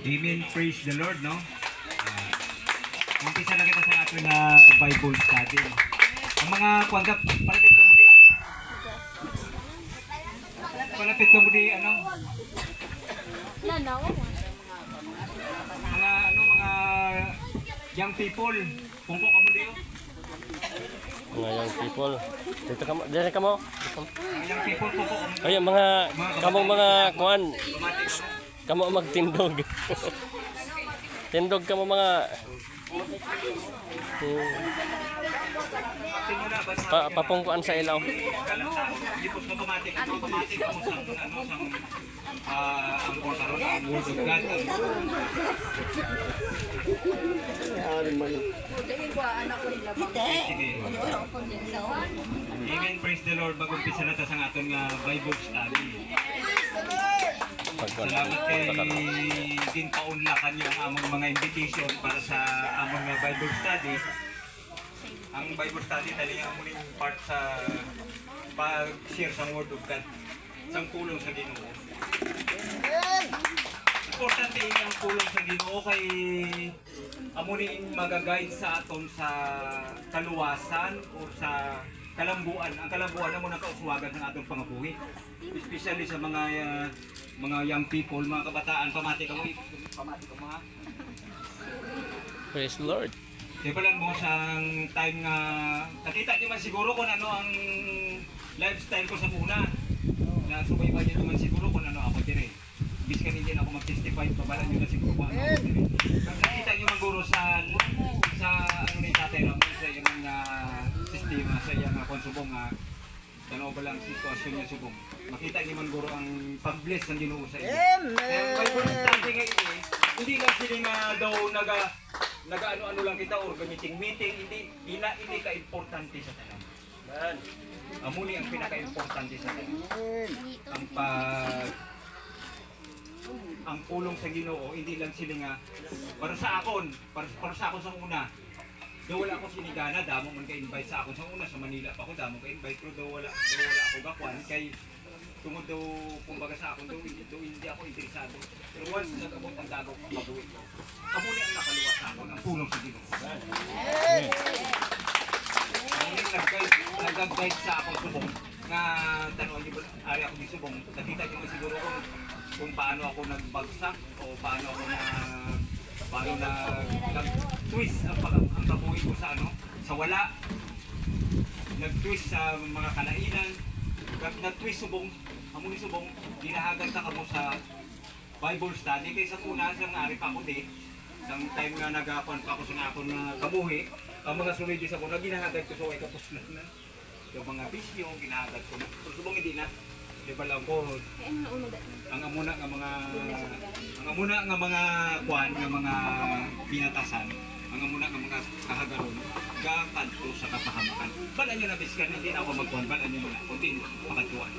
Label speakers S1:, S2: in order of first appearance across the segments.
S1: Amen, praise the Lord, no? Umpisa na kita sa ating Bible study. Ang mga kwangga, palapit ka muli. Palapit ka muli, ano? Mga young people, pungko ka muli, oh.
S2: Mga young people. Dito ka mo, dire ka mo.
S1: Mga young people, pungko ka muli.
S2: Ay, kamong mga kuan. Kamo magtindog. Tindog kamo mga papungkuan sa ilaw.
S1: Ipos mo automatic mo sa ang portaro ng Word of God. Sige. Amen, praise the Lord. Mag-umpisa na ta sa aton nga Bible study. Salamat kay din paunlakan yung among mga invitation para sa among Bible study. Ang Bible study tali ang muling part sa pag-share sa Word of God, sang pulong sa Ginoo. Importante ini ang pulong sa Ginoo kay amo ni magaguide sa aton sa kaluwasan o sa kalambuan. Ang kalambuan amo nakauswagan ng atong pangabuhi. Especially sa mga young people, mga kabataan, pamati ka mo ha.
S2: Praise the Lord.
S1: Sipalan mo sa time nga nakita niyo man siguro kung ano ang lifestyle ko sa una. Nasubaybayan niyo naman siguro kung ano ako dire. Bis ka hindi na ako mag-testify, pabalan niyo na siguro kung ano ako dire. Nakita niyo maguro sa ano ni Tatay Ram sa iyang mga sistema, sa iyang konsubong nga tanaw ba lang sitwasyon niya subong. Makita niyo man guro ang pag-bless ng Ginoo sa iyo. Amen. Bible study nga hindi lang sila nga daw nag-ano-ano lang kita or meeting, hindi ka importante sa tanan. Amo ni ang pinaka-importante sa tanan. Ang pulong sa Ginoo, hindi lang sila nga para sa akon sa una. Do wala ako sinigana, damo man ka-invite sa akon sa una sa Manila pa ako, damo ka-invite pero do wala ako gakuan kay tungod daw kumbaga sa akon hindi ako interesado. Pero once nag-abot ang dagaw pag-uwi ko, amo ni ang nakaluwas sa akon, ang pulong sa Ginoo. Nag-guide sa akon subong nga tanong niyo ari ako di subong. Nakita niyo man siguro kung paano ako nagbagsak o paano ako nag-twist ang kabuhi ko sa sa wala. Nag-twist sa mga kalainan, nag-twist subong, amo ni subong, ginahagan ta kamo sa Bible study kaysa una sang ari pa ako di. Sang time nga nagapan pa ako sa akon na kabuhi, ang mga sulidi sa kuna ginahagad ko sa way kapos na. Yung mga bisyo ginahagad ko na. Pero subong hindi na. Di ba lang ko ang amuna nga mga kuan nga mga pinatasan, ang amuna nga mga kahagaron gakanto sa kapahamakan. Bala nyo na biskan hindi na ako magkuan, bala nyo na kundi makatuan.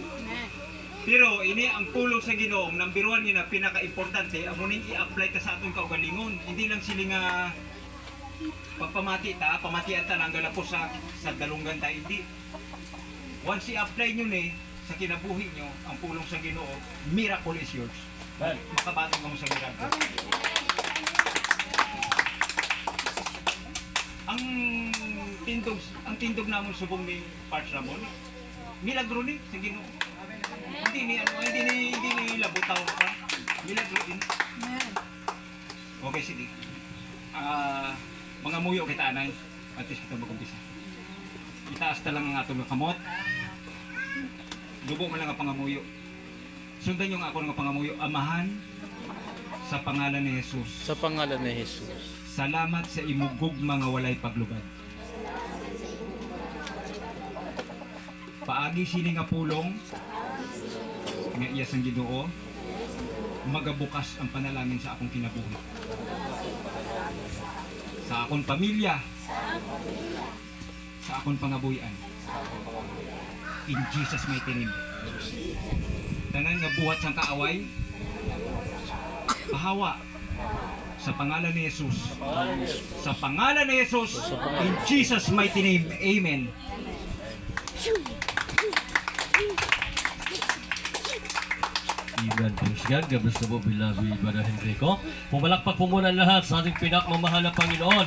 S1: Pero ini ang pulong sa Ginoo, number 1 yun na pinaka-importante, amo ning i-apply ta sa atong kaugalingon. Hindi lang sila nga pagpamati ta, pamatian ta nang galapos sa dalunggan ta, hindi. Once i-apply nyo ni sa kinabuhi nyo, ang pulong sa Ginoo, miracle is yours. Makabatong mo sa miracle. Ang tindog namon subong ni Parts Ramon, milagro ni sa Ginoo. Hindi ni labutaw pa. Milagro din. Okay, sige. Mga muyo kita anay, at least kita mag-umpisa. Itaas na lang ang atong kamot. Dubo mo lang ang pangamuyo. Sundan yung ako ng pangamuyo. Amahan, sa pangalan ni Jesus.
S2: Sa pangalan ni Jesus.
S1: Salamat sa imugog mga walay paglubad. Paagi sini nga pulong nga iya sang Ginoo, magabukas ang panalangin sa akong kinabuhi. Sa akong pamilya, sa akong pangabuhian. In Jesus' mighty name. Tanan nga buhat sang kaaway, pahawa, Sa pangalan ni Jesus. Sa pangalan ni Jesus. In Jesus' mighty name. Amen.
S3: Amen. Praise God. God bless po, beloved Brother Henrico. Pumalakpak po muna lahat sa ating pinakmamahal na Panginoon.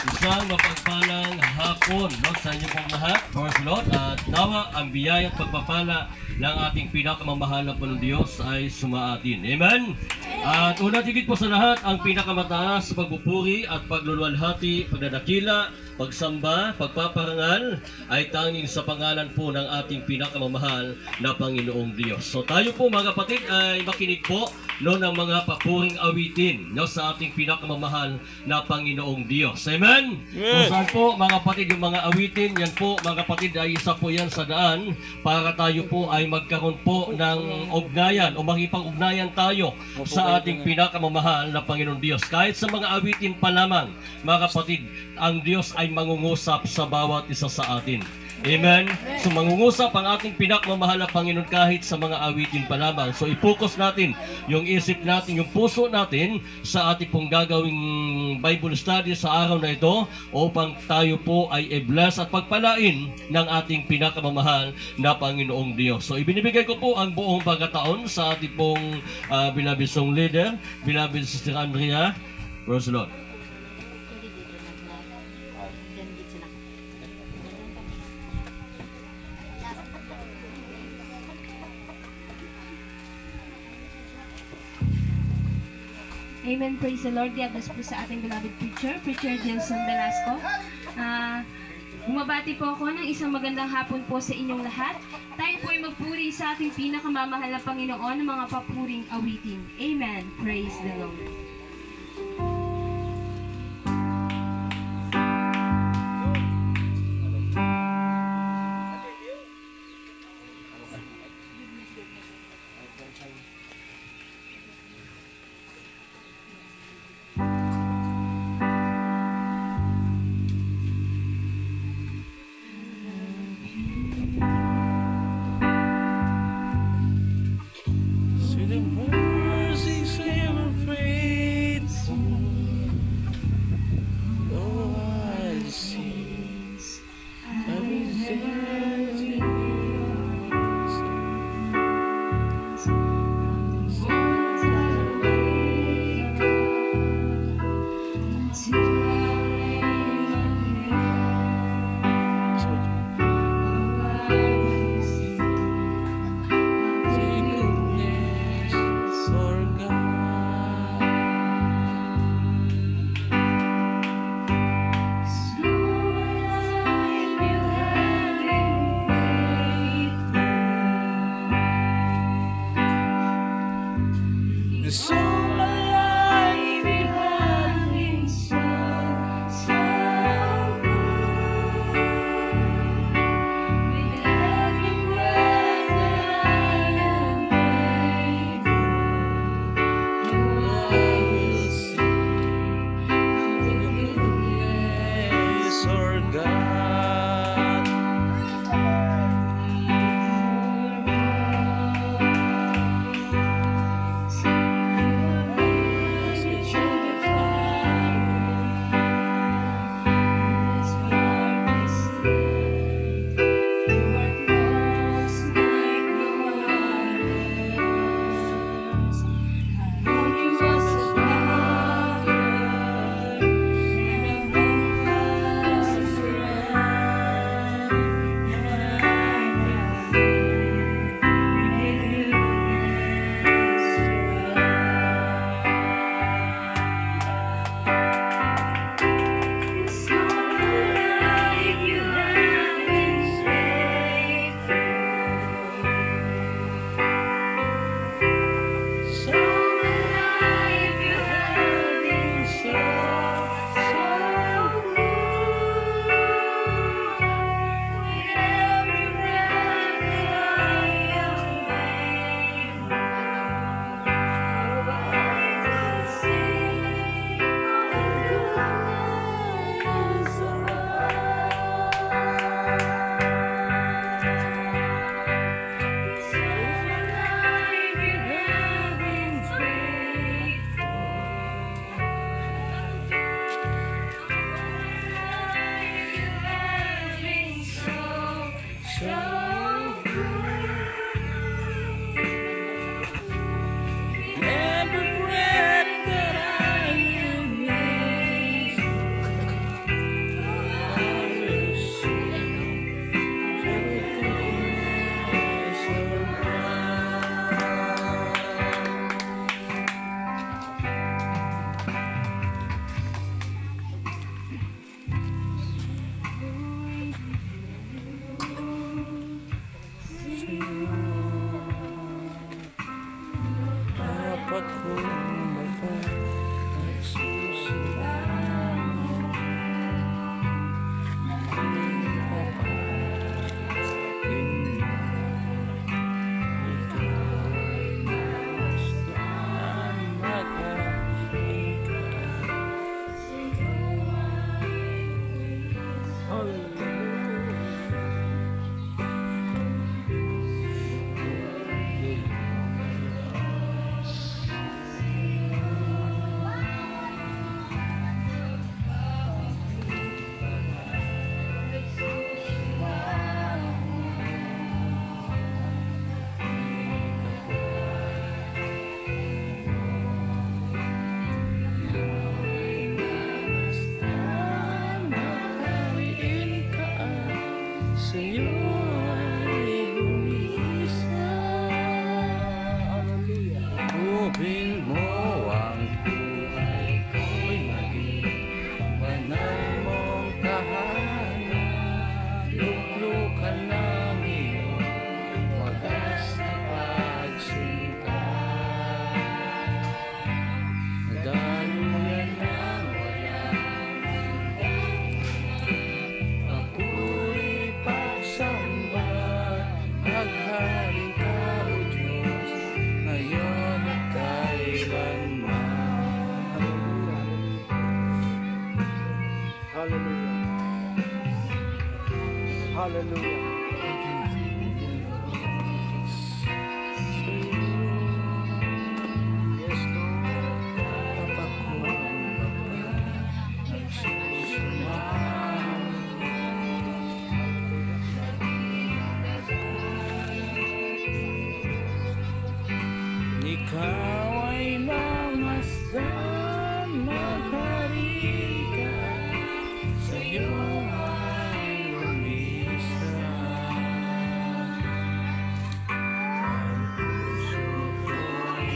S3: Isang mapagpalang hapon, no, sa inyo pong lahat. Praise the Lord. At nawa ang biyaya at pagpapala ng ating pinakamamahal na Panginoon Diyos ay sumaatin. Amen. At una tigit po sa lahat, ang pinakamataas sa pagpupuri at pagluluwalhati, pagdadakila, pagsamba, pagpaparangal ay tanging sa pangalan po ng ating pinakamamahal na Panginoong Diyos. So tayo po mga kapatid ay makinig po no, ng mga papuring awitin no, sa ating pinakamamahal na Panginoong Diyos. Amen? Kung saan po mga kapatid yung mga awitin, yan po mga kapatid ay isa po yan sa daan para tayo po ay magkaroon po ng ugnayan o makipag-ugnayan tayo sa ating pinakamamahal na Panginoong Diyos. Kahit sa mga awitin pa lamang, mga kapatid, ang Diyos ay mangungusap sa bawat isa sa atin. Amen? So mangungusap ang ating pinakmamahal na Panginoon kahit sa mga awitin pa lamang. So i-focus natin yung isip natin, yung puso natin sa ating pong gagawing Bible study sa araw na ito upang tayo po ay i-bless at pagpalain ng ating pinakamamahal na Panginoong Diyos. So ibinibigay ko po ang buong pagkataon sa ating pong beloved song leader, beloved Sister Andrea. Praise the Lord.
S4: Amen. Praise the Lord. God bless po sa ating beloved preacher, Preacher Jelson Velasco. Bumabati po ako ng isang magandang hapon po sa inyong lahat. Tayo po ay magpuri sa ating pinakamamahal na Panginoon ng mga papuring awitin. Amen. Praise the Lord.
S5: Sing mercy, sing praise. pagkumbaga nagsusulang sa'yo ay gumisa. Gubin mo ang buhay ko'y maging banal mong tahanan. Luklukan ng iyong wagas na pagsinta. Nadaluyan ng walang papuri pagsamba. Maghari ka, O Diyos, ngayon at kailanman. Hallelujah. Hallelujah. Yes, Lord. Napakumbaba, nagsusumang. Ikaw ay mamasdan, magharin ka, sa'yo ay lumisan. Ang puso ko'y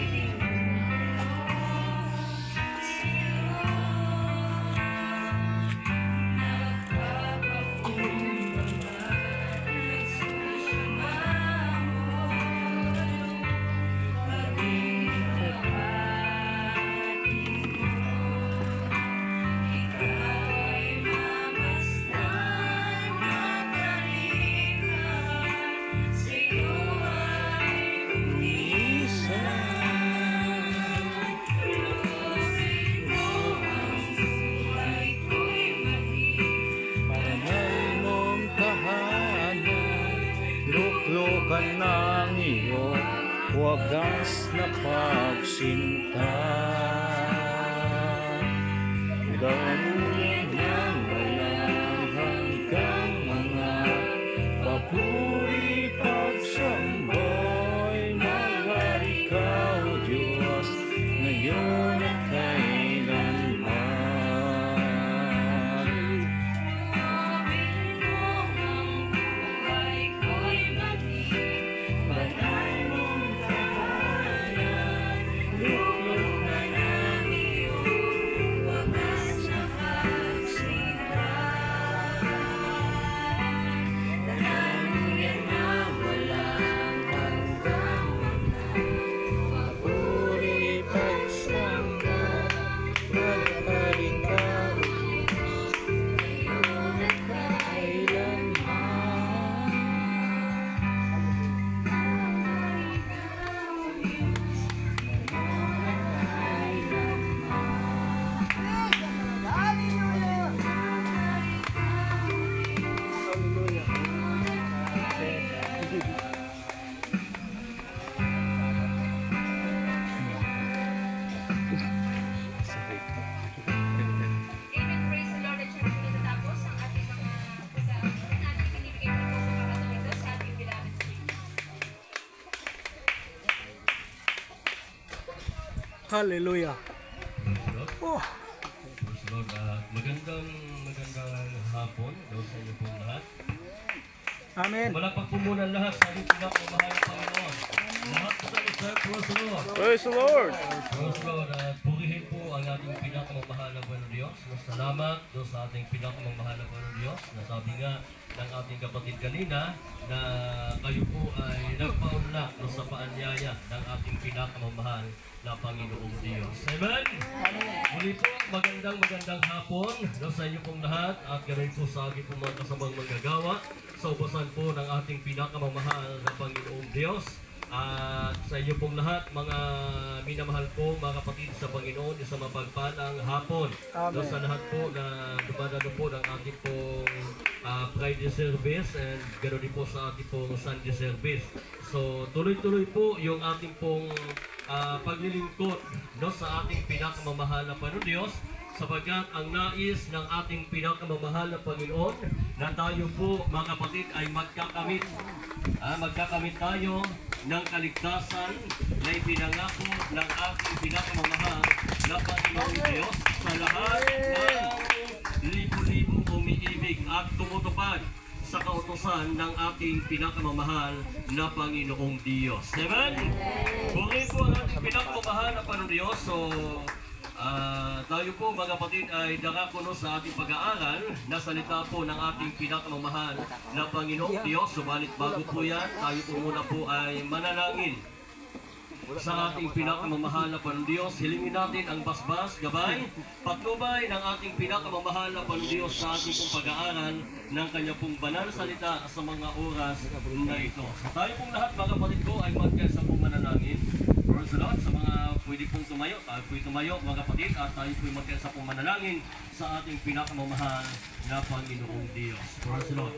S5: luklukan ng iyong wagas na pagsinta. Damuyan ng walang hanggang mga papuri pagsambay. Maghari ka, O Diyos, ngayon at kailanman. Papuri pagsamba, maghari ka, O Diyos, ngayon at kailanman.
S4: Amen. Praise the Lord. At siya po natatapos ang ating mga pag-aaral na ating binibigay po sa paratong ito sa ating beloved Savior.
S5: Hallelujah.
S3: Praise the Lord. Magandang hapon daw sa inyo pong lahat.
S5: Amen.
S3: Malakpak po muna lahat sa ating pinakamamahal na Panginoon. Lahat po tayo sa praise the Lord.
S5: Praise the Lord.
S3: Praise the Lord. At purihin po ang ang ating pinakamamahal na Panginoon Diyos. Salamat doon sa ating pinakamamahal na Panginoon Diyos. Nasabi nga ng ating kapatid kanina na kayo po ay nagpaunlak doon sa paanyaya ng ating pinakamamahal na Panginoong Diyos. Amen? Muli po, magandang hapon no, sa inyo pong lahat at ganoon po sa aking pong mga kasamang manggagawa sa upasan po ng ating pinakamamahal na Panginoong Diyos. At sa inyo pong lahat, mga minamahal po, mga kapatid sa Panginoon, isang mapagpalang hapon. No, sa lahat po na dumadalo po ng ating pong Friday service and ganoon din po sa ating pong Sunday service. So tuloy-tuloy po yung ating pong paglilingkod no, sa ating pinakamamahal na Panginoon Diyos, sapagkat ang nais ng ating pinakamamahal na Panginoon na tayo po mga kapatid ay magkakamit. Magkakamit tayo ng kaligtasan na ipinangako ng ating pinakamamahal na Panginoong Diyos sa lahat ng libo-libong umiibig at tumutupad sa kautusan ng ating pinakamamahal na Panginoong Diyos. Amen? Bukit po ang ating pinakamamahal na Panginoong Diyos. So, tayo po mga kapatid ay dakakuno sa ating pag-aaral na salita po ng ating pinakamamahal na Panginoong Diyos. Subalit bago po yan, tayo po muna po ay manalangin sa ating pinakamamahal na Panginoong Diyos. Hilingin natin ang basbas, gabay, patnubay ng ating pinakamamahal na Panginoong Diyos sa ating pong pag-aaral ng kanya pong banal salita sa mga oras na ito. So tayo pong lahat mga kapatid ko ay magkasa pong manalangin. Praise the Lord. Sa mga pwede pong tumayo, tayo po'y tumayo mga kapatid at tayo po'y magkasa pong manalangin sa ating pinakamamahal na Panginoong Diyos. Praise the Lord.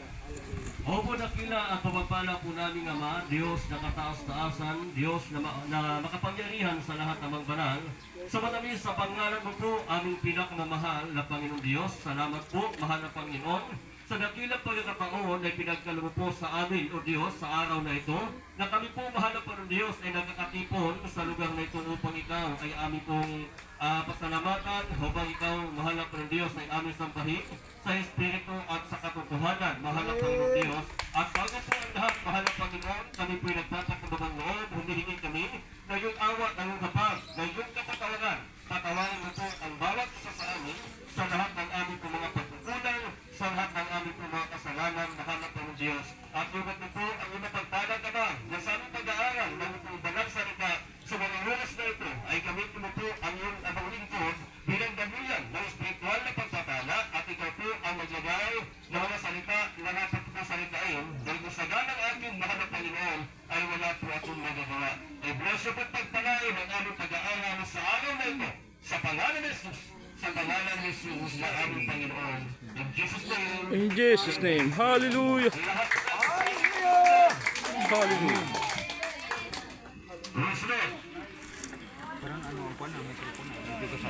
S3: Opo dakila at pagpapala po namin Ama, Diyos na kataas-taasan, Diyos na makapangyarihan sa lahat ng mga banal. Sa matamis sa pangalan mo po, aming pinakamamahal na Panginoong Diyos. Salamat po, mahal na Panginoon. Sa dakilang pagkakataon ay pinagkalo mo po sa amin, O Diyos, sa araw na ito, na kami po, mahal na Panginoong Diyos, ay nagkakatipon sa lugar na ito upang ikaw ay aming pong pasalamatan, upang ikaw, mahal na Panginoong Diyos, ay aming sampahin sa Espiritu at sa katotohanan, mahal na Panginoong Diyos. At bago po ang lahat, mahal na Panginoon, kami po nagtatakabang loob, humihingi kami na yung awa, na yung kapag, na yung kapatawaran, patawarin mo po ang bawat isa sa amin, sa lahat ng aming po mga pagkukulang, sa lahat ng aming po mga kasalanan, mahal na Panginoong Diyos. At yung mo po ang iyong pagpalag ka ba, na sa aming pag-aaral, ng iyong banal salita, sa mga oras na ito, ay gamitin mo po ang iyong abang lingkod bilang damuyan ng spiritual na pagpapala at ikaw po ang maglagay ng mga salita na dapat po salitain dahil kung saga ng aking mahal na Panginoon ay wala po akong magagawa. I bless you po pagpalain ang aming pag-aaral sa araw na ito sa pangalan ni Jesus, sa pangalan ni Jesus na aming Panginoon. In Jesus' name.
S5: In Jesus' name. Hallelujah.
S3: Hallelujah!
S5: Hallelujah.
S3: Praise the Lord.
S1: Parang ano ang kwan, ang mikrofon, hindi ko sa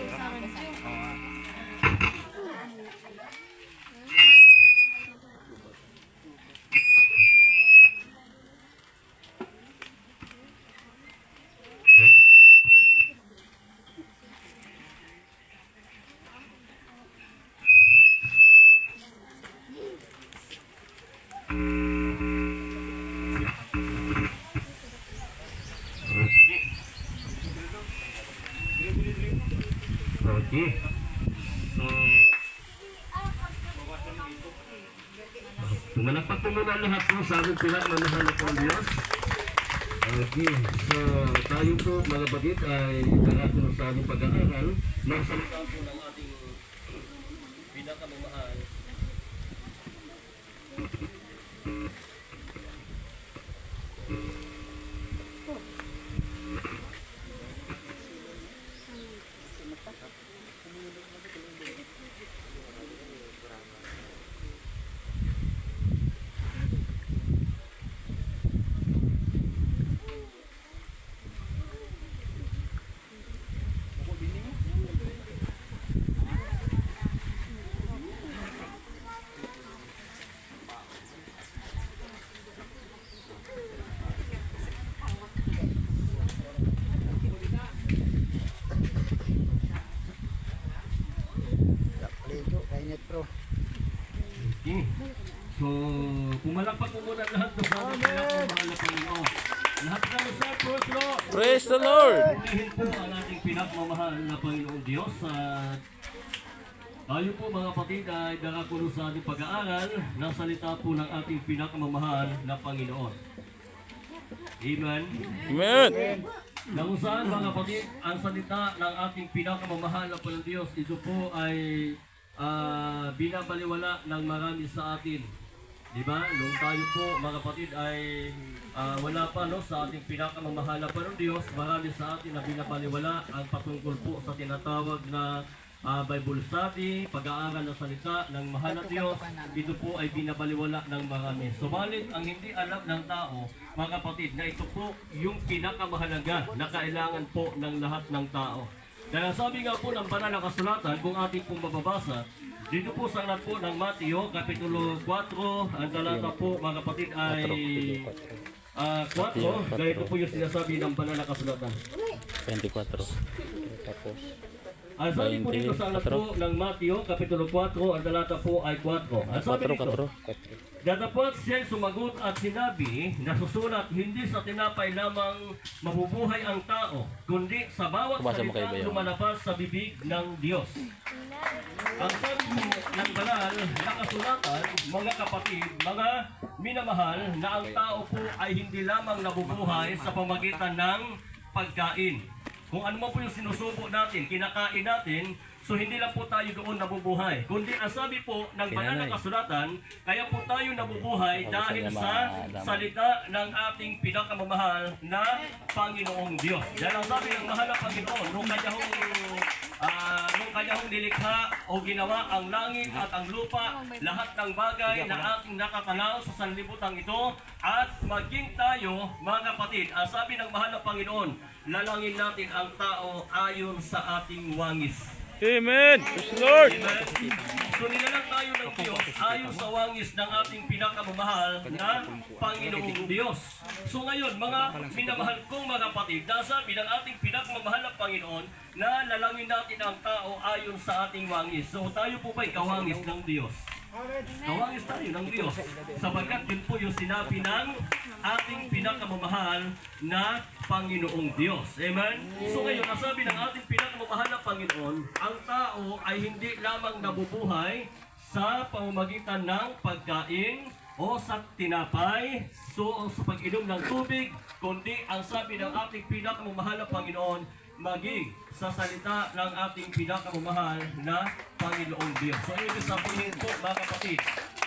S3: Okay. So, tumalakpak po muna lahat po sa ating pinakamamahal na Panginoong Diyos. Okay. So, tayo po mga kapatid ay darating sa ating pag-aaral ng salita po ng ating pinakamamahal. Okay. So, pumalakpak po muna lahat ng mga pinakamamahal na Panginoon. Lahat na sa Praise the Lord.
S5: Praise the Lord.
S3: Purihin po ang ating pinakmamahal na Panginoong Diyos at tayo po mga kapatid ay darakulo sa ating pag-aaral ng salita po ng ating pinakmamahal na Panginoon. Amen.
S5: Amen.
S3: Na kung saan mga kapatid, ang salita ng ating pinakamamahal na Panginoong Diyos, ito po ay binabaliwala ng marami sa atin. Diba? Nung tayo po mga kapatid ay wala pa no, sa ating pinakamamahal na Panginoong Diyos, marami sa atin na binabaliwala ang patungkol po sa tinatawag na Bible study, pag-aaral ng salita ng mahal na Diyos. Ito po ay binabaliwala ng marami. Subalit ang hindi alam ng tao, mga kapatid, na ito po yung pinakamahalaga na kailangan po ng lahat ng tao. Dahil sabi nga po ng banal na kasulatan, kung ating pong mababasa, dito po sa aklat po ng Mateo, Kapitulo 4, ang talata po mga kapatid ay 4, ganito po yung sinasabi ng banal na kasulatan.
S5: 24. Tapos,
S3: Ang sabi po dito sa aklat po ng Mateo, Kapitulo 4, ang talata po ay 4. Ang sabi dito, datapot siya sumagot at sinabi, nasusulat, hindi sa tinapay lamang mabubuhay ang tao, kundi sa bawat salita lumalabas sa bibig ng Diyos. Ang sabi po ng banal na kasulatan, mga kapatid, mga minamahal, na ang tao po ay hindi lamang nabubuhay sa pamagitan ng pagkain. Kung ano man po yung sinusubo natin, kinakain natin, so hindi lang po tayo doon nabubuhay. Kundi ang sabi po ng banal na kasulatan, kaya po tayo nabubuhay dahil sa salita ng ating pinakamamahal na Panginoong Diyos. Dahil ang sabi ng mahal na Panginoon, nung kanyang nilikha o ginawa ang langit at ang lupa, lahat ng bagay na ating nakakalaw sa sanlibutan ito, at maging tayo, mga kapatid, ang sabi ng mahal na Panginoon, lalangin natin ang tao ayon sa ating wangis.
S5: Amen. Praise the Lord.
S3: Amen. So nilalang tayo ng Diyos ayon sa wangis ng ating pinakamamahal na Panginoong Diyos. So ngayon, mga minamahal kong mga kapatid, nasabi ng ating pinakamamahal na Panginoon na lalangin natin ang tao ayon sa ating wangis. So tayo po ba'y kawangis ng Diyos? Kawangis tayo ng Diyos. Sapagkat yun po yung sinabi ng ating pinakamamahal na Panginoong Diyos. Amen? So ngayon, nasabi ng ating pinakamamahal na Panginoon, ang tao ay hindi lamang nabubuhay sa pamamagitan ng pagkain o sa tinapay, so o sa pag-inom ng tubig, kundi ang sabi ng ating pinakamamahal na Panginoon, maging sa salita ng ating pinakamamahal na Panginoong Diyos. So ibig sabihin po mga kapatid,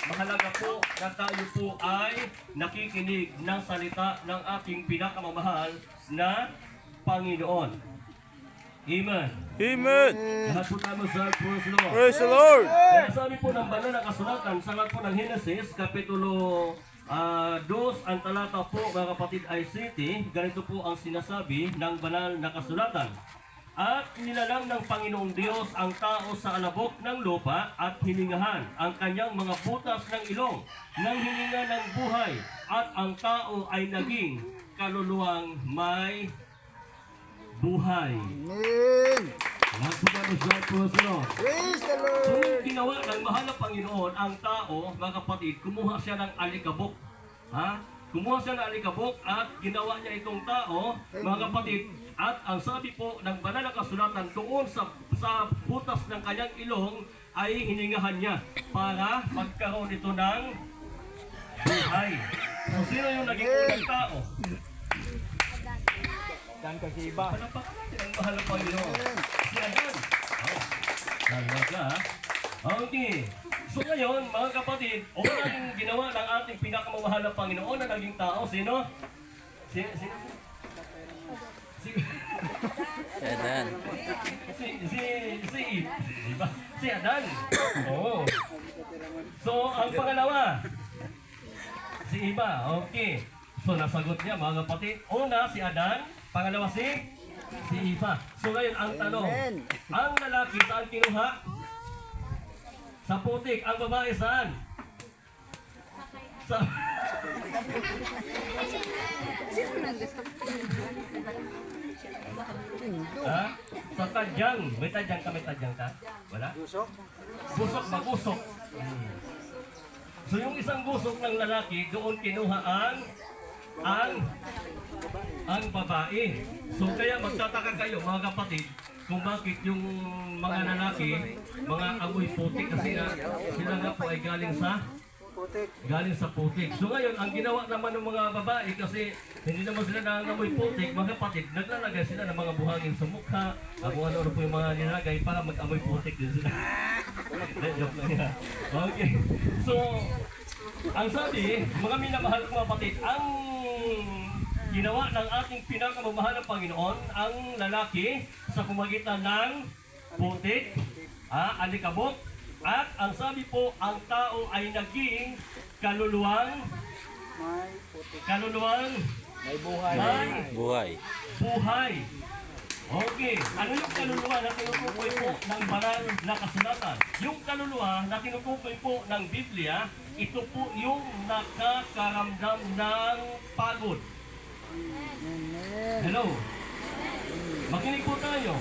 S3: mahalaga po na tayo po ay nakikinig ng salita ng ating pinakamamahal na Panginoon. Amen.
S5: Amen.
S3: Lahat po tayo sa Praise the Lord.
S5: Praise the Lord.
S3: Kaya sabi po ng banal na kasulatan sa aklat po ng Genesis, Kapitulo 2, ang talata po mga kapatid ay 7, ganito po ang sinasabi ng banal na kasulatan. At nilalang ng Panginoong Diyos ang tao sa alabok ng lupa at hiningahan ang kanyang mga butas ng ilong ng hininga ng buhay, at ang tao ay naging kaluluwang may buhay. Lahat po tayo sa Praise the Lord. So yung ginawa ng mahal na Panginoon, ang tao, mga kapatid, kumuha siya ng alikabok. Kumuha siya ng alikabok at ginawa niya itong tao, mga kapatid, at ang sabi po ng banal na kasulatan, doon sa butas ng kanyang ilong ay hiningahan niya para magkaroon ito ng buhay. So sino yung naging unang tao?
S1: Dan kasi iba.
S3: Panampakan natin ang mahal na Panginoon. Si Adan. Talaga. Okay. So ngayon, mga kapatid, unang ginawa ng ating pinakamamahal na Panginoon na naging tao, sino? Sino? Si
S5: Adan.
S3: Si diba? Si Adan. Oo. So, ang pangalawa, si Iba. Okay. So, nasagot niya, mga kapatid. Una, si Adan. Pangalawa, si Iba. So, ngayon, ang tanong, ang lalaki saan kinuha? Sa putik. Ang babae saan? Sa... Sa tadyang. May tadyang ka? May tadyang ka? Wala? Busok? Busok ba? Busok. So yung isang busok ng lalaki, doon kinuha ang ang babae. So kaya magtataka kayo mga kapatid kung bakit yung mga lalaki, mga amoy putik kasi nga sila nga po ay galing sa putik. So ngayon, ang ginawa naman ng mga babae kasi hindi naman sila nangangamoy putik, mga kapatid, naglalagay sila ng mga buhangin sa mukha, kung ano po yung mga nilagay para mag-amoy putik din sila. Joke lang yan. Okay. So, ang sabi, mga minamahal kong mga kapatid, ang ginawa ng ating pinakamamahal na Panginoon, ang lalaki sa pamagitan ng putik, alikabok, at ang sabi po, ang tao ay naging kaluluwang
S5: Buhay.
S3: buhay. Okay, ano yung kaluluwa na tinutukoy po ng banal na kasulatan? Yung kaluluwa na tinutukoy po ng Biblia, ito po yung nakakaramdam ng pagod. Hello? Makinig po tayo.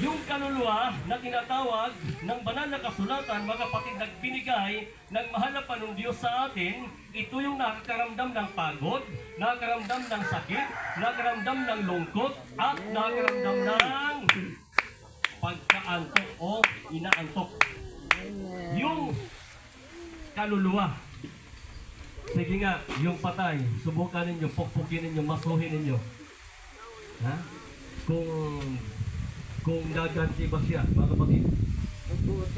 S3: Yung kaluluwa na tinatawag ng banal na kasulatan, mga kapatid, nagbinigay ng mahal na panong Diyos sa atin, ito yung nakakaramdam ng pagod, nakakaramdam ng sakit, nakakaramdam ng lungkot, at nakakaramdam ng pagkaantok o inaantok. Yung kaluluwa. Sige nga, yung patay, subukan ninyo, pukpukin ninyo, masuhin ninyo. Ha? Kung gaganti ba siya, mga kapatid?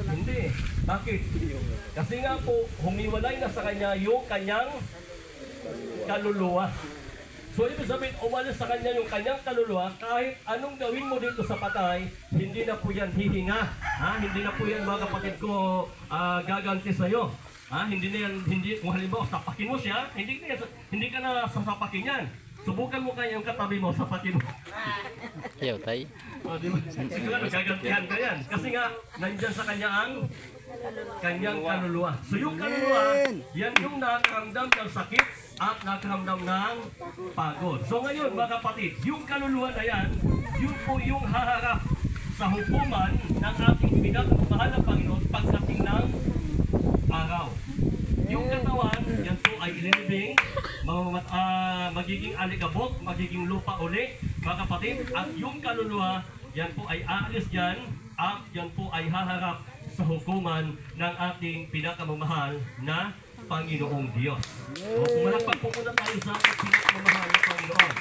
S3: Hindi. Bakit? Kasi nga po, humiwalay na sa kanya yung kanyang kaluluwa. So, ibig sabihin, umalis sa kanya yung kanyang kaluluwa, kahit anong gawin mo dito sa patay, hindi na po yan hihinga. Hindi na po yan, mga kapatid ko, gaganti sa'yo. Hindi na yan, kung halimbawa, sapakin mo siya, hindi ka na sasapakin yan. Subukan mo kaya yung katabi mo, sapakin mo.
S5: Ayaw, tay.
S3: Diba? Siguro gagantihan ka yan. Kasi nga, nandyan sa kanya ang kanyang kaluluwa. So yung kaluluwa, yan yung nakakaramdam ng sakit at nakakaramdam ng pagod. So ngayon, mga kapatid, yung kaluluwa na yan, yun po yung haharap sa hukuman ng ating pinakamahal na Panginoon pagdating ng araw. Yung katawan, yan po ay ililibing, magiging alikabok, magiging lupa uli, mga kapatid. At yung kaluluwa, yan po ay aalis dyan, at yan po ay haharap sa hukuman ng ating pinakamamahal na Panginoong Diyos. So, pumalakpak po muna tayo sa ating pinakamamahal na Panginoon.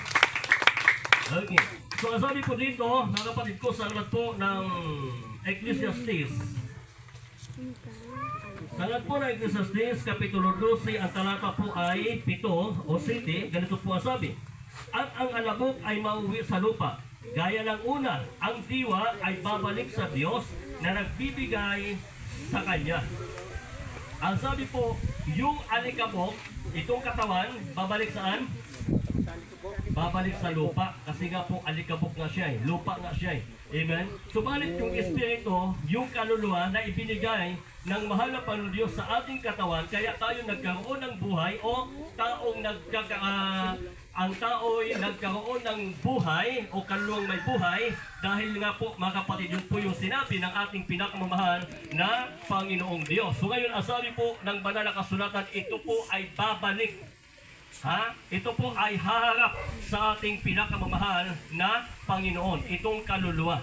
S3: Okay. So, ang sabi po dito, mga kapatid ko, sa alat po ng Ecclesiastes, Salat po ng Ecclesiastes, Kapitulo 12, ang talata po ay 7 o 7, ganito po ang sabi. At ang alabok ay mauwi sa lupa. Gaya ng una, ang diwa ay babalik sa Diyos na nagbibigay sa Kanya. Ang sabi po, yung alikabok, itong katawan, babalik saan? Babalik sa lupa. Kasi nga po, alikabok nga siya lupa nga siya Amen? Subalit yung espiritu, yung kaluluwa na ibinigay ng mahal na Panginoon Diyos sa ating katawan, kaya tayo nagkaroon ng buhay o ang tao'y nagkaroon ng buhay o kaluluwang may buhay dahil nga po, mga kapatid, yun po yung sinabi ng ating pinakamamahal na Panginoong Diyos. So ngayon, ang sabi po ng banal na kasulatan, ito po ay babalik. Ito po ay haharap sa ating pinakamamahal na Panginoon, itong kaluluwa.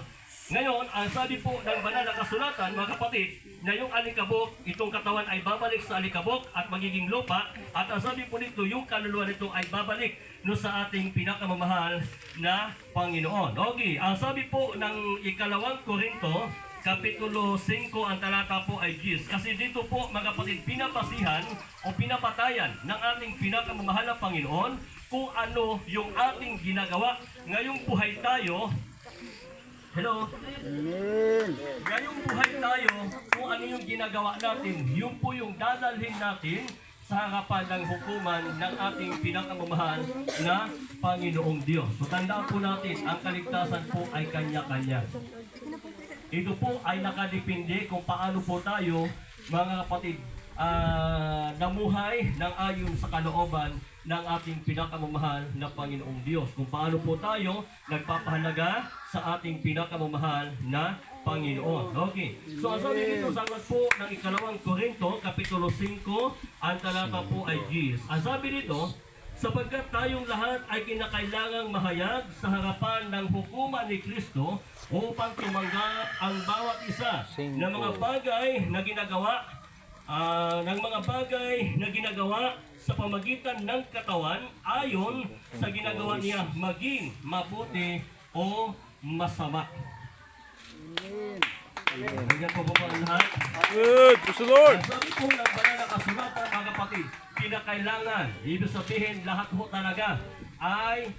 S3: Ngayon, ang sabi po ng banal na kasulatan, mga kapatid, na yung alikabok, itong katawan ay babalik sa alikabok at magiging lupa. At ang sabi po nito, yung kaluluwa nito ay babalik sa ating pinakamamahal na Panginoon. Okay, ang sabi po ng ikalawang Korinto, Kapitulo 5, ang talata po ay 10. Kasi dito po, mga kapatid, pinapasihan o pinapatayan ng ating pinakamamahal na Panginoon kung ano yung ating ginagawa. Ngayong buhay tayo, hello? Ngayong buhay tayo, kung ano yung ginagawa natin, yun po yung dadalhin natin sa harapan ng hukuman ng ating pinakamamahal na Panginoong Diyos. So tandaan po natin, ang kaligtasan po ay kanya-kanya. Ito po ay nakadepende kung paano po tayo, mga kapatid, namuhay ng ayon sa kalooban ng ating pinakamamahal na Panginoong Diyos. Kung paano po tayo nagpapahalaga sa ating pinakamamahal na Panginoon. Okay. So, ang sabi dito sa aklat po ng ikalawang Korinto, Kapitulo 5, ang talata po ay 10. Ang sabi dito, sapagkat tayong lahat ay kinakailangang mahayag sa harapan ng hukuman ni Kristo upang tumanggap ang bawat isa ng mga bagay na ginagawa sa pamagitan ng katawan ayon sa ginagawa niya maging mabuti o masama. Bigyan po ba ang lahat?
S2: Good, praise the Lord.
S3: Ang sabi po ng banal na kasulatan, mga kapatid, kinakailangan, ibig sabihin lahat po talaga ay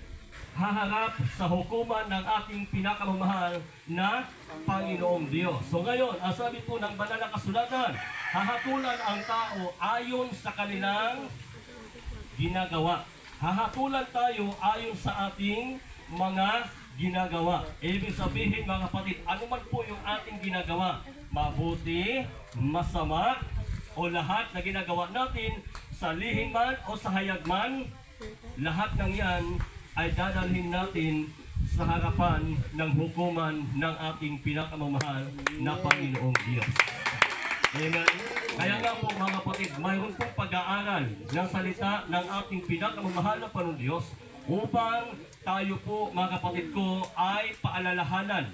S3: haharap sa hukuman ng ating pinakamamahal na Panginoong Diyos. So ngayon, ang sabi po ng banal na kasulatan, hahatulan ang tao ayon sa kanilang ginagawa. Hahatulan tayo ayon sa ating mga ginagawa. Ibig sabihin mga kapatid, ano man po yung ating ginagawa, mabuti, masama, o lahat na ginagawa natin, sa lihim man o sa hayag man, lahat ng yan ay dadalhin natin sa harapan ng hukuman ng ating pinakamamahal na Panginoong Diyos. Amen. Kaya nga po mga kapatid, mayroon pong pag-aaral ng salita ng ating pinakamamahal na Panginoong Diyos upang tayo po mga kapatid ko ay paalalahanan.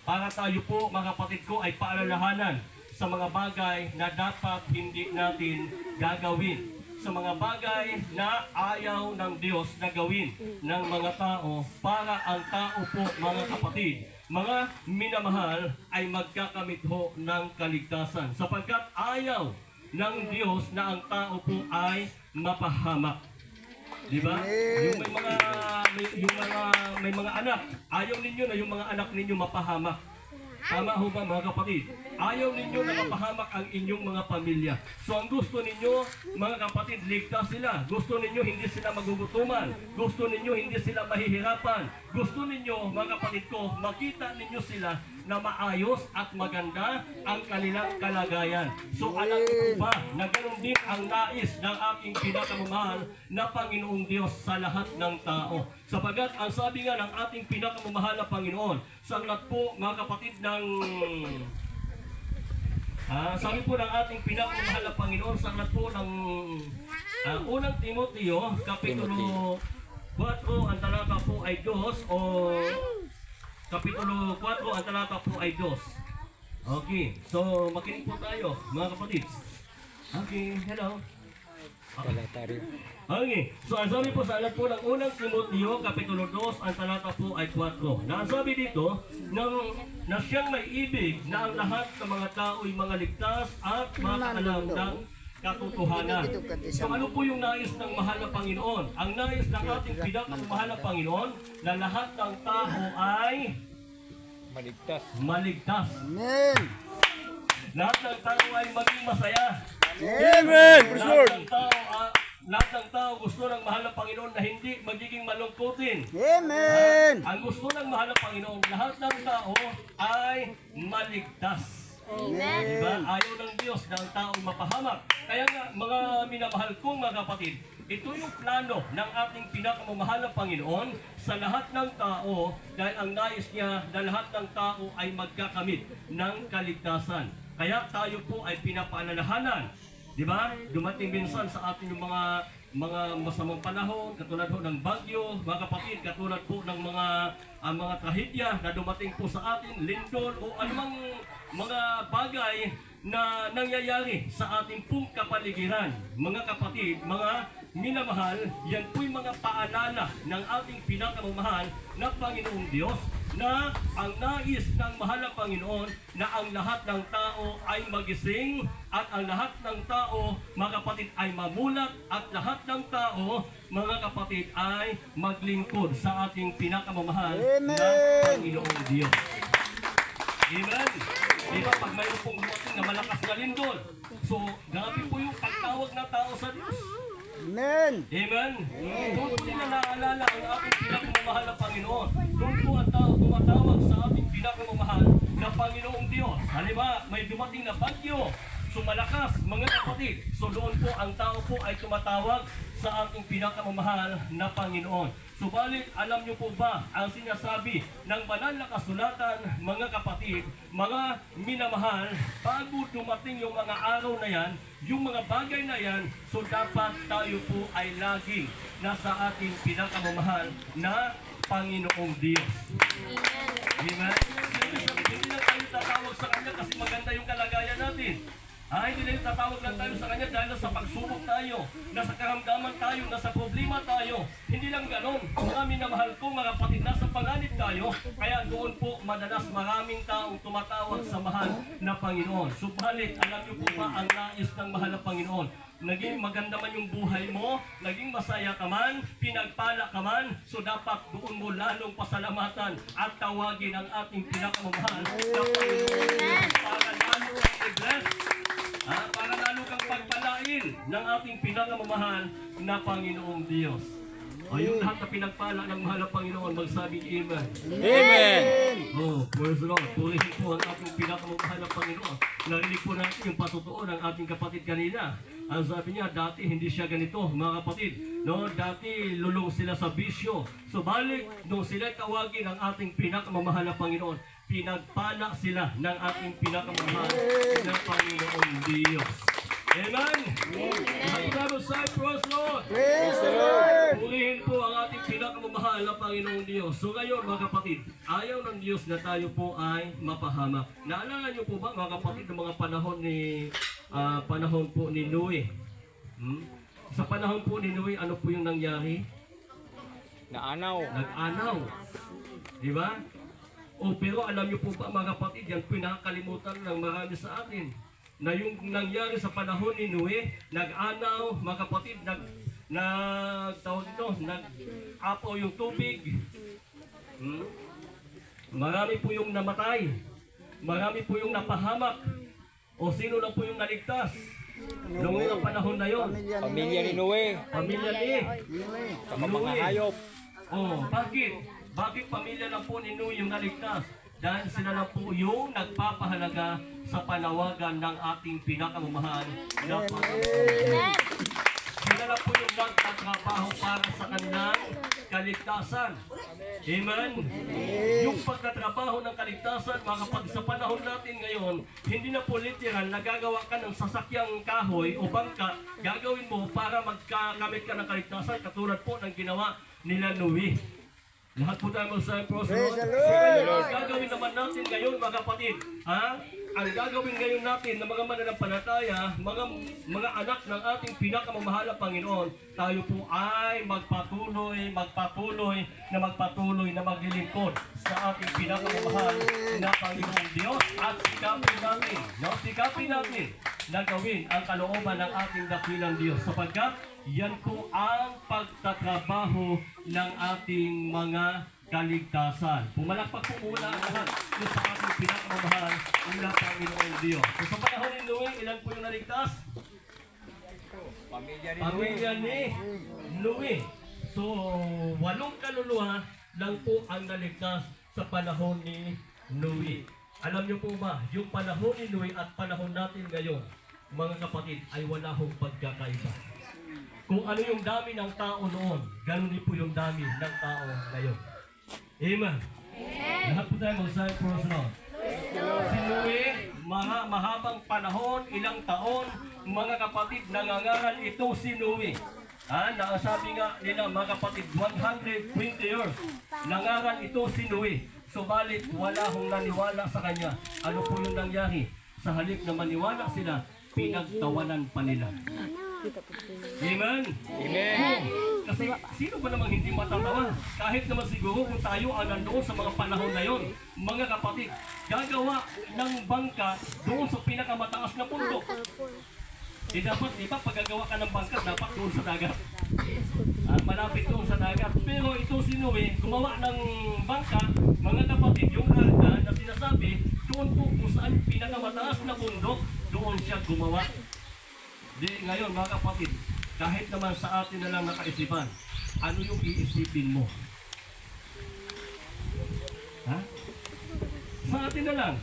S3: Para tayo po mga kapatid ko ay paalalahanan sa mga bagay na dapat hindi natin gagawin. Sa mga bagay na ayaw ng Diyos na gawin ng mga tao para ang tao po mga kapatid, mga minamahal ay magkakamit ho ng kaligtasan. Sapagkat ayaw ng Diyos na ang tao po ay mapahamak. Di ba? May mga anak, ayaw ninyo na yung mga anak ninyo mapahamak. Tama ho ba mga kapatid? Ayaw ninyo na mapahamak ang inyong mga pamilya. So ang gusto ninyo mga kapatid, ligtas sila. Gusto ninyo hindi sila magugutuman. Gusto ninyo hindi sila mahihirapan. Gusto ninyo mga kapatid ko, makita ninyo sila na maayos at maganda ang kanilang kalagayan. So alam niyo ba na ganoon din ang nais ng ating pinakamamahal na Panginoong Diyos sa lahat ng tao. Sapagat ang sabi nga ng ating pinakamamahal na Panginoon, sa lahat po mga kapatid ng sabi po ng ating pinakamamahal na Panginoon sa lahat po ng unang Timoteo, Kapitulo 4, ang talata po ay 2 o Kapitulo 4, ang talata po ay 2. Okay, so makinig po tayo mga kapatid. Okay, hello. Okay, so ang sabi po sa alat po ng unang Timoteo, Kapitulo 2, ang talata po ay 4. Na ang sabi dito, na siyang may ibig na ang lahat ng mga tao ay mga ligtas at makaalam ng katotohanan. So ano po yung nais ng mahal na Panginoon? Ang nais ng ating pinakamamahal na Panginoon na lahat ng tao ay maligtas.
S6: Amen.
S3: Lahat ng tao ay maging masaya.
S2: Amen, praise the Lord.
S3: Lahat ng tao gusto ng mahal na Panginoon na hindi magiging malungkutin.
S6: Amen.
S3: Ang gusto ng mahal na Panginoon, lahat ng tao ay maligtas.
S4: Amen.
S3: Diba? Ayaw ng Diyos na ang tao mapahamak. Kaya nga, mga minamahal kong mga kapatid, ito yung plano ng ating pinakamamahal na Panginoon sa lahat ng tao dahil ang nais niya na lahat ng tao ay magkakamit ng kaligtasan. Kaya tayo po ay pinapaalalahanan. Diba? Dumating minsan sa atin yung mga masamang panahon, katulad po ng bagyo, mga kapatid, katulad po ng mga trahedya na dumating po sa atin, lindol o anumang mga bagay na nangyayari sa ating pong kapaligiran. Mga kapatid, mga minamahal, yan po'y mga paalala ng ating pinakamamahal na Panginoong Diyos na ang nais ng mahal na Panginoon na ang lahat ng tao ay magising at ang lahat ng tao, mga kapatid, ay mamulat at lahat ng tao, mga kapatid, ay maglingkod sa ating pinakamamahal na Panginoong Diyos. Amen. Diba, pag mayroon pong dumating na malakas na lindol, so grabe po yung pagtawag na tao sa Diyos.
S6: Amen.
S3: Amen. Doon po nila naalala ang ating pinakamamahal na Panginoon. Doon po ang tao tumatawag sa ating pinakamamahal na Panginoong Diyos. Halimbawa, may dumating na bagyo. So malakas, mga kapatid. So doon po ang tao po ay tumatawag sa ating pinakamamahal na Panginoon. Subalit, alam niyo po ba ang sinasabi ng banal na kasulatan, mga kapatid, mga minamahal, bago dumating yung mga araw na yan, yung mga bagay na yan, so dapat tayo po ay laging nasa ating pinakamamahal na Panginoong Diyos. Amen. Hindi lang tayo tatawag sa Kanya kasi maganda yung kalagayan natin. Hindi lang tatawag lang tayo sa Kanya dahil nasa pagsubok tayo, nasa karamdaman tayo, nasa problema tayo. Hindi lang ganon. Marami na mahal ko mga kapatid, nasa panganib tayo. Kaya doon po madalas maraming taong tumatawag sa mahal na Panginoon. Subalit, alam niyo po ba ang nais ng mahal na Panginoon? Naging maganda man yung buhay mo, naging masaya ka man, pinagpala ka man, so dapat doon mo lalong pasalamatan at tawagin ang ating pinakamamahal na Panginoon para lalo kang i-bless, para lalo kang pagpalain ng ating pinakamamahal na Panginoong Diyos. O yung lahat na pinagpala ng mahal na Panginoon, magsabi Amen.
S2: Amen.
S3: Oh, praise the Lord. Purihin po ang ating pinakamamahal na Panginoon. Narinig po natin yung patutuo ng ating kapatid kanina. Ang sabi niya, dati hindi siya ganito, mga kapatid. No, dati lulong sila sa bisyo. Subalit, nung sila tawagin ang ating pinakamamahal na Panginoon, pinagpala sila ng ating pinakamamahal na Panginoong Diyos. Amen? Ang Bible says, praise the Lord.
S6: Praise the Lord.
S3: Purihin po ang ating pinakamamahal na Panginoong Diyos. So ngayon mga kapatid, ayaw ng Diyos na tayo po ay mapahamak. Naalala niyo po ba mga kapatid ng mga panahon po ni Noe? Sa panahon po ni Noe, ano po yung nangyari? Nag-anaw. Di ba? Pero alam niyo po ba mga kapatid, yan po yung nakakalimutan ng marami sa atin. Na yung nangyari sa panahon ni Noe, nag-anaw, mga kapatid, nag-apaw yung tubig. Marami po yung namatay. Marami po yung napahamak. O sino na po yung naligtas? Noong unang panahon na yon.
S2: Pamilya ni Noe.
S3: Pamilya ni
S2: Saka mga hayop.
S3: Bakit? Bakit pamilya lang po ni Noe yung naligtas? Dahil sila lang po yung nagpapahalaga sa panawagan ng ating pinakamamahal na Panginoon. Sila lang po yung nagtatrabaho para sa kanilang kaligtasan. Amen? Yung pagtatrabaho ng kaligtasan, mga kapatid, sa panahon natin ngayon, hindi na po literal na gagawa ka ng sasakyang kahoy o bangka, gagawin mo para magkakamit ka ng kaligtasan, katulad po ng ginawa nila Noe. Lahat po tayo magsabi, praise the Lord. Ang gagawin naman natin ngayon, mga kapatid, ang gagawin ngayon natin ng mga mananampalataya, mga anak ng ating pinakamamahalang Panginoon, tayo po ay magpatuloy na maglilingkod sa ating pinakamamahal na Panginoong Diyos at sikapin natin na gawin ang kalooban ng ating dakilang Diyos sapagkat yan po ang pagtatrabaho ng ating mga kaligtasan. Pumalakpak po muna ang lahat sa ating pinakamamahal na Panginoong Diyos. So sa panahon ni Noe, ilan po yung naligtas? Pamilya ni Noe. So 8 kaluluwa lang po ang naligtas sa panahon ni Noe. Alam niyo po ba, yung panahon ni Noe at panahon natin ngayon, mga kapatid, ay wala hong pagkakaiba. Kung ano yung dami ng tao noon, ganun din po yung dami ng tao ngayon. Amen. Lahat po tayo magsabi, praise the Lord. Si Noe, mga mahabang panahon, ilang taon, mga kapatid, nangangaral ito si Noe. Nakasabi nga nila mga kapatid, 120 years, nangaral ito si Noe. Subalit, wala hong naniwala sa kanya. Ano po yung nangyari? Sa halip na maniwala sila, pinagtawanan pa nila. Amen?
S2: Amen.
S3: Kasi sino ba namang hindi matatawa? Kahit naman siguro kung tayo ang nandoon sa mga panahon na yon, mga kapatid, gagawa ng bangka doon sa pinakamataas na bundok. Dapat, di ba, paggagawa ka ng bangka, dapat doon sa dagat. Malapit doon sa dagat. Pero ito si Noe, gumawa ng bangka, mga kapatid, yung arka na sinasabi, doon po kung saan pinakamataas na bundok, doon siya gumawa. Di ngayon mga kapatid, kahit naman sa atin na lang nakaisipan, ano yung iisipin mo? Sa atin na lang.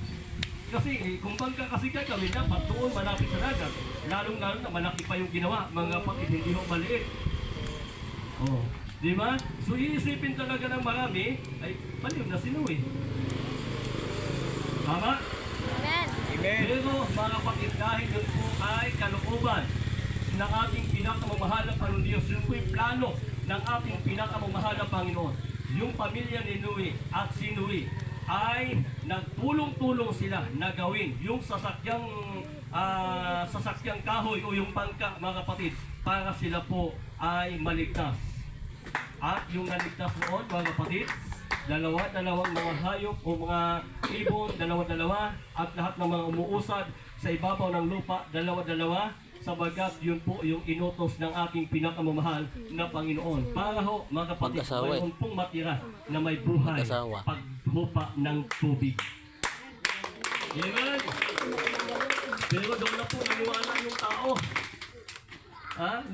S3: Kasi kung magkakasigan kami, dapat doon malapit sa dagat. Lalong-lalo na malaki pa yung ginawa, mga kapatid, hindi ho maliit. Oh, di ba? So iisipin talaga ng marami, ay baliw na sinuwi. Tama? Pero mga kapatid, dahil yun po ay kalooban ng ating pinakamamahalang Panginoon Diyos. Yun po yung plano ng ating pinakamamahalang Panginoon. Yung pamilya ni Nui at si Nui ay nagtulong-tulong sila na gawin yung sasakyang kahoy o yung bangka, mga kapatid, para sila po ay maligtas. At yung naligtas noon, mga kapatid, dalawang mga hayop o mga ibon, dalawa at lahat ng mga umuusad sa ibabaw ng lupa, dalawa sabagat yun po yung inutos ng ating pinakamamahal na Panginoon. Para ho, mga kapatid,
S5: Mag-asawa eh.
S3: mayroon pong matira na may buhay
S5: Mag-asawa.
S3: paghupa ng tubig. Amen. Pero doon na po naniwala yung tao.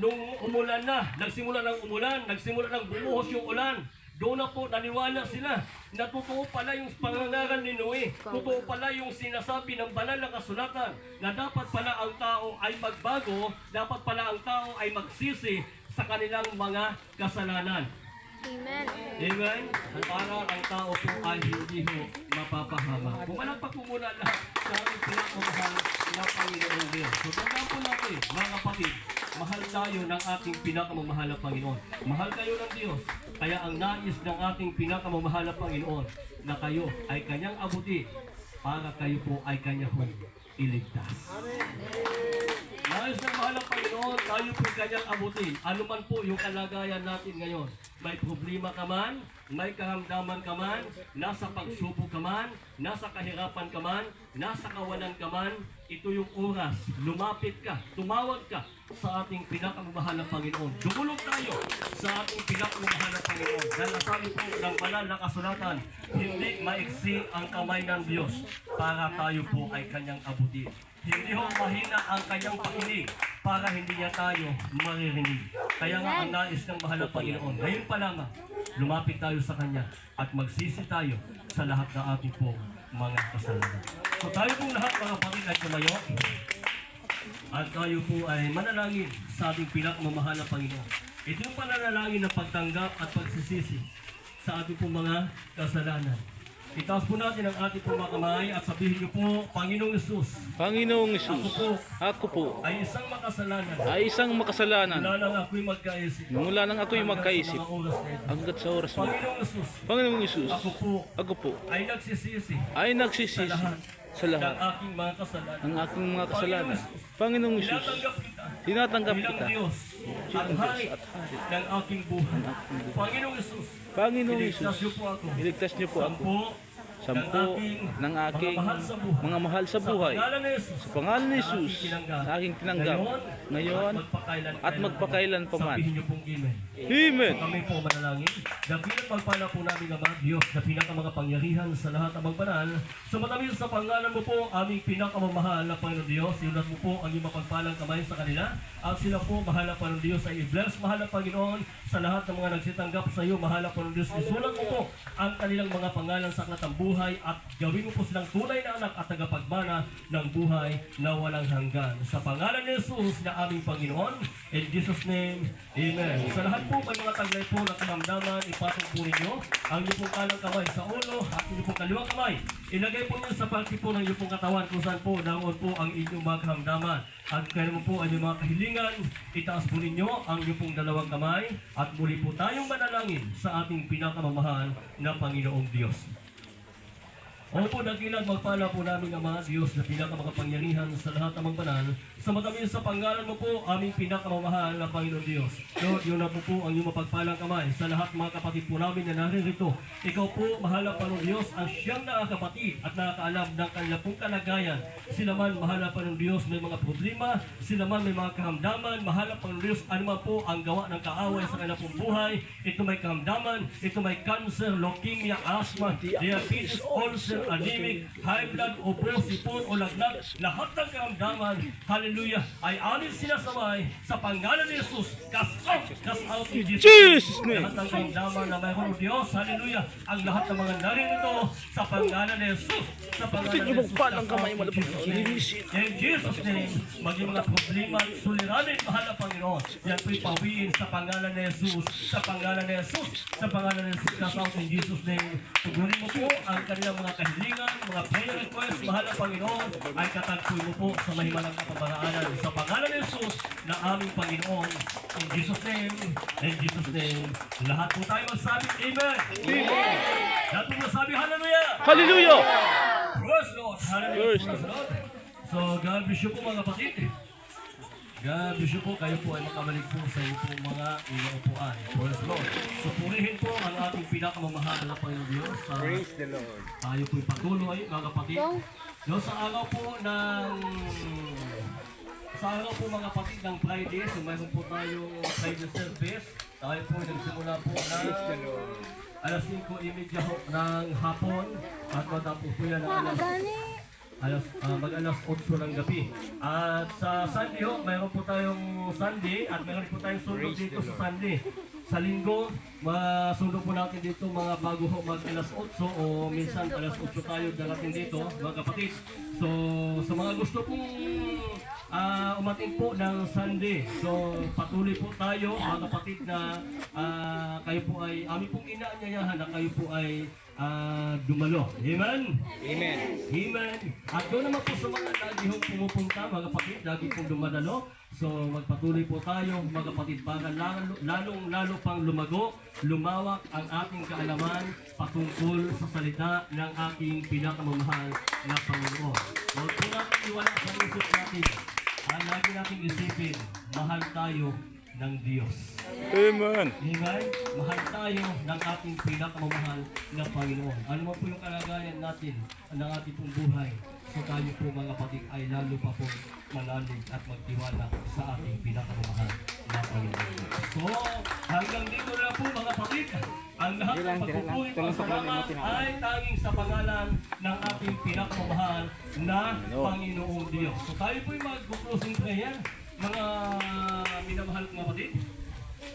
S3: Nung umulan na, nagsimula ng bumuhos yung ulan, doon na po naniwala sila na totoo pala yung pangangaral ni Noe. Totoo pala yung sinasabi ng banal na kasulatan na dapat pala ang tao ay magbago, dapat pala ang tao ay magsisi sa kanilang mga kasalanan. Amen? Para ang tao po ay hindi ho mapapahama. Kung walang pagmumula lahat sa aming pinakamahal na Panginoon Diyos. So tandaan po natin, mga kapatid, mahal tayo ng ating pinakamamahal na Panginoon. Mahal kayo ng Diyos. Kaya ang nais ng ating pinakamamahal na Panginoon na kayo ay kanyang abuti para kayo po ay kanya hong iligtas. Nais ng mahal ng Panginoon, tayo po kanyang abutin. Ano man po yung kalagayan natin ngayon. May problema ka man, may karamdaman ka man, nasa pagsubok ka man, nasa kahirapan ka man, nasa kawalan ka man, ito yung oras. Lumapit ka, tumawag ka sa ating pinakamamahal na Panginoon. Dumulog tayo sa ating pinakamamahal na Panginoon. Dahil nasabi po ng banal na kasulatan, hindi maiksi ang kamay ng Diyos para tayo po ay kanyang abutin. Hindi ho mahina ang kanyang pakinig para hindi niya tayo maririnig. Kaya nga ang nais ng mahal na Panginoon. Ngayon pa lamang, lumapit tayo sa Kanya at magsisi tayo sa lahat ng ating po mga kasalanan. So tayo pong lahat mga kapatid ay tumayo at tayo po ay manalangin sa ating pinakamamahal na Panginoon. Ito yung pananalangin ng pagtanggap at pagsisisi sa ating po mga kasalanan. Itaas po natin ang ating po mga kamay at sabihin niyo po, Panginoong Yesus,
S7: Panginoong Isus,
S3: ako po
S7: ay
S3: isang makasalanan
S7: mula nang ako'y magkaisip
S3: sa mga oras na ito.
S7: hanggat sa oras mo.
S3: Panginoong Yesus,
S7: Panginoong Isus,
S3: ako po
S7: ay
S3: ay nagsisisi
S7: sa lahat
S3: ng aking mga kasalanan.
S7: ng aking mga kasalanan. Panginoong Isus, tinatanggap
S3: bilang
S7: kita
S3: Diyos at hari ng aking buhay. Panginoong Yesus,
S7: Panginoong
S3: iligtas
S7: Isus,
S3: niyo po ako.
S7: iligtas niyo po ako
S3: Sampo
S7: ng aking mga mahal sa buhay. Sa pangalan ni Jesus, na aking tinanggap ngayon at magpakailan pa man.
S3: Sabihin niyo pong amen.
S7: Amen.
S3: Kami po manalangin. Dakilang pagpala po namin Ama, Diyos na pinakamakapangyarihan sa lahat ng magbanal. Sumatamis sa pangalan mo po, aming pinakamamahal na Panginoon Diyos. Iunat mo po ang iyong mapagpalang kamay sa kanila. At sila po, mahal na Panginoon Diyos, ay i-bless, mahal na Panginoon, sa lahat ng mga nagsitanggap sa iyo, mahal na Panginoon Diyos. Isulat mo po ang kanilang mga pangalan sa aklat ng buhay at gawin mo po silang tunay na anak at tagapagmana ng buhay na walang hanggan. Sa pangalan ni Jesus na aming Panginoon, in Jesus' name, Amen. Sa lahat po, may mga taglay po na kamamdaman, ipatong po ninyo ang inyong pong kanang kamay sa ulo at inyong pong kaliwang kamay. Ilagay po niyo sa palsi po ng inyong pong katawan kung saan po naroon po ang inyong mga kamamdaman. At kaya mo po ang inyong mga kahilingan, itaas po ninyo ang inyong pong dalawang kamay at muli po tayong manalangin sa ating pinakamamahal na Panginoong Diyos. Opo, dakilang magpala po namin Ama, Diyos na pinakamakapangyarihan sa lahat ng magbanal. Sa matamis sa pangalan mo po, aming pinakamamahal na Panginoon Diyos. Lord, yun na po ang iyong mapagpalang kamay sa lahat mga kapatid po namin na naririto. Ikaw po, mahal na Panginoon Diyos, ang siyang nakakapatid at nakakaalam ng kanilang pong kalagayan. Sila man, mahal na Panginoon Diyos, may mga problema. Sila man, may mga kahamdaman. Mahal na Panginoon Diyos, ano man po ang gawa ng kaaway sa kanilang pong buhay. Ito may kahamdaman, ito may cancer, leukemia, asthma, diabetes, ulcer, anemic, high blood, ubo, sipon o lagnat, lahat ng karamdaman, hallelujah, ay amin sinasabay sa pangalan ni Jesus. Cast out in Jesus' name. Lahat ng karamdaman na mayroon o Diyos, hallelujah, ang lahat ng mga naririto sa pangalan ni Jesus. Sa pangalan ni Jesus, cast out in Jesus' name. In Jesus' name, maging mga problema at suliranin, mahal na Panginoon. Yan po'y pawiin sa pangalan ni Jesus, sa pangalan ni Jesus, sa pangalan ni Jesus, cast out in Jesus' name. Tugunin mo po ang kanilang mga kahilingan, mga prayer requests, mahal na Panginoon, ay katagpoy mo po sa mahimalang kapamaraanan. Sa pangalan ni Jesus na aming Panginoon, in Jesus' name, in Jesus' name, lahat po tayo magsabi, Amen! Amen! Lahat po magsabi, Hallelujah!
S7: Hallelujah!
S3: Praise Lord! Hallelujah! Praise Lord! So, God bless you po mga kapatid. God bless you po. Kayo po ay makabalik po sa iyo po mga inuupuan. Praise Lord. So, purihin po ang ating pinakamamahal na Panginoon Diyos.
S6: Praise the Lord.
S3: Tayo po'y patuloy, mga kapatid. No, sa araw po mga kapatid ng Friday, so mayroon po tayong Friday service. Tayo po nagsimula po ng alas 5:30 ng hapon at matapos po yan ng mag-alas 8 ng gabi. At sa Sunday ho, mayroon po tayong Sunday at mayroon po tayong sundo dito sa Sunday. Sa linggo, masundo po natin dito mga bago ho mag-alas 8 o minsan alas 8 tayo darating dito, mga kapatid. So, sa mga gusto pong umating po ng Sunday, so patuloy po tayo, mga kapatid, na kayo po ay, aming pong inaanyayahan na kayo po ay dumalo. Amen? Amen. Amen. At doon naman po sa mga lagihong pumupunta, mga kapatid, lagi pong dumadalo. So magpatuloy po tayo, mga kapatid, para lalong-lalo pang lumago, lumawak ang ating kaalaman patungkol sa salita ng ating pinakamamahal na Panginoon. Huwag po natin iwala sa isip natin. Lagi natin isipin, mahal tayo ng Diyos.
S7: Amen.
S3: Amen? Mahal tayo ng ating pinakamamahal na Panginoon. Ano man po yung kalagayan natin ng ating pong buhay, so tayo po mga kapatid ay lalo pa po manalig at magtiwala sa ating pinakamamahal na Panginoon. So, hanggang dito na po mga kapatid, ang lahat ng pagpupuri at salamat ay tanging sa pangalan ng ating pinakamamahal na Panginoong Diyos. So tayo po yung mag-closing prayer, mga minamahal kong kapatid.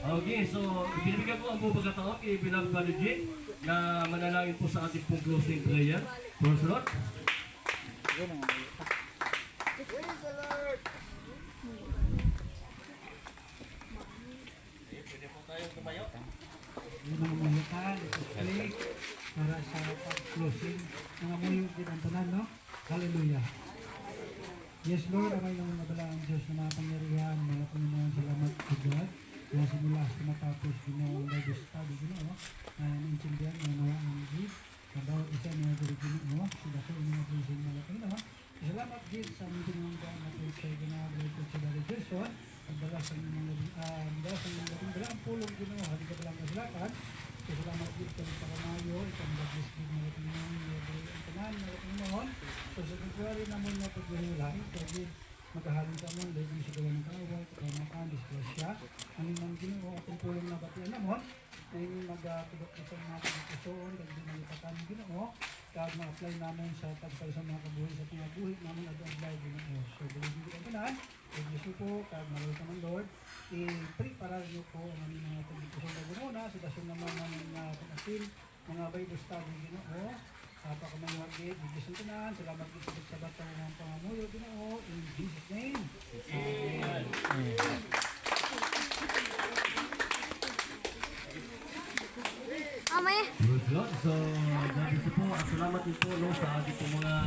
S3: Okay, so binibigyan ko ang buong pagkataon kay Beloved Brother J na manalangin po sa ating pong closing prayer. Praise the Lord.
S8: Yung mga mahitan, play para sa pag-closing. Mga muyong kinantanan, no? Hallelujah. Yes, Lord, amay naman nabala ang Diyos na makapangyarihan. Mga Panginoon, salamat to God. Kaya simula sa matapos, Ginoong Bible study, Ginoo, na naintindihan, na nawa ang gift. Na bawat isa mga guri Ginoo, sila ko yung mga blessing mga Panginoon. Salamat din sa aming pinungan na po sa Ginoo, po sa Dari Jason. Ang dalas ang mga dalang pulong Ginoo, hindi ka dalang kasilakan. So salamat din sa mga paramayo, itong baglis din mga Panginoon, ang tanan mga Panginoon. So sa February naman na paghihilan, kasi maghahalin sa amon, dahil sa gawa ng kawal, kapamakan, disgrasya. Ang mga Ginoo, atong pulong na batian naman, ay magtubok na sa mga pagkasuon, dahil din ang ipatan ng Ginoo, kaya ma-apply namin sa tagpal sa mga kabuhay sa mga buhay namin at ang apply Ginoo. So bilhin din ang tanan, i-bless niyo po, kaya malulit naman Lord, i-prepare niyo po ang aming mga pagkasuon na Ginoo na, sitwasyon naman ng pag-asil, mga Bible study Ginoo, pakamay wagi, i-bless ang tanan, salamat din sa batang ng pangamuyo Ginoo, in Jesus' name. Amen.
S3: Good Lord. So, gabi po at salamat din po no, sa ating po mga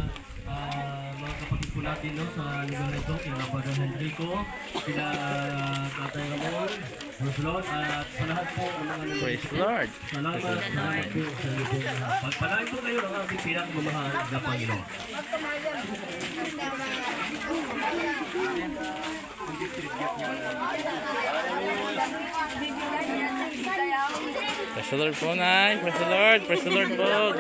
S3: kapatid po natin no, sa lugar nito, kina Brother Henrico, kina Tatay Ramon, Good Lord, at sa lahat po ng mga
S7: Praise the Lord.
S3: salamat po sa iyo po. Pagpalain po kayo ng ating pinakamamahal na Panginoon.
S7: Praise the Lord po, Nay. Praise the Lord. Praise the Lord po.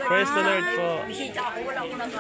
S7: Praise the Lord po.
S9: Bisita ako, wala ko nag